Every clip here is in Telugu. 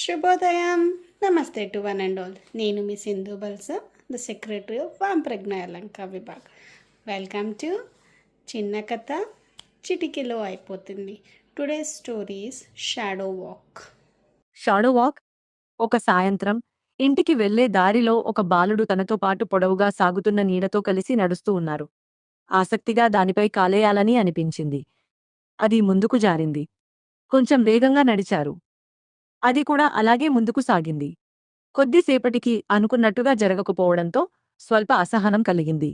శుభోదయం. నమస్తే టు వన్ అండ్ ఆల్. నేను మీ Sindhu Balsa, the secretary of Vamprajna Yalanka Vibhag. Welcome to చిన్న కథ చిటికెలో అయిపోతుంది. Today's story is shadow walk. Shadow walk. ఒక సాయంత్రం ఇంటికి వెళ్లే దారిలో ఒక బాలుడు తనతో పాటు పొడవుగా సాగుతున్న నీడతో కలిసి నడుస్తూ ఉన్నారు. ఆసక్తిగా దానిపై కాలేయాలని అనిపించింది. అది ముందుకు జారింది. కొంచెం వేగంగా నడిచారు. అది కూడా అలాగే ముందుకు సాగింది. కొద్దిసేపటికి అనుకున్నట్టుగా జరగకపోవడంతో స్వల్ప అసహనం కలిగింది.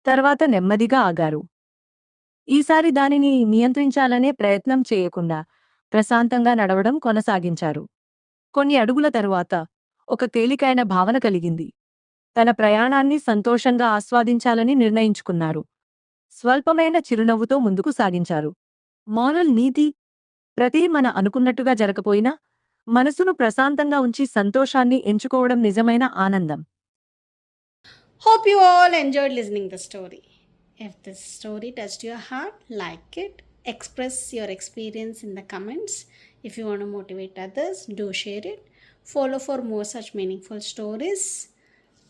తర్వాత నెమ్మదిగా ఆగారు. ఈసారి దానిని నియంత్రించాలనే ప్రయత్నం చేయకుండా ప్రశాంతంగా నడవడం కొనసాగించారు. కొన్ని అడుగుల తరువాత ఒక తేలికైన భావన కలిగింది. తన ప్రయాణాన్ని సంతోషంగా ఆస్వాదించాలని నిర్ణయించుకున్నారు. స్వల్పమైన చిరునవ్వుతో ముందుకు సాగించారు. మోరల్ నీతి: ప్రతి మన అనుకున్నట్టుగా జరగపోయినా మనసును ప్రశాంతంగా ఉంచి సంతోషాన్ని ఎంచుకోవడం నిజమైన ఆనందం. Hope you all enjoyed listening the story. If this story touched your heart, like it, express your experience in the comments. If you want to motivate others, do share it. Follow for more such meaningful stories.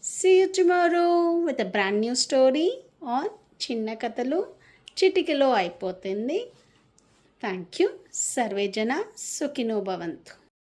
See you tomorrow with a brand new story on చిన్న కథలు చిటికెలో అయిపోతుంది. Thank you. సర్వే జన సుఖినో భవంతు.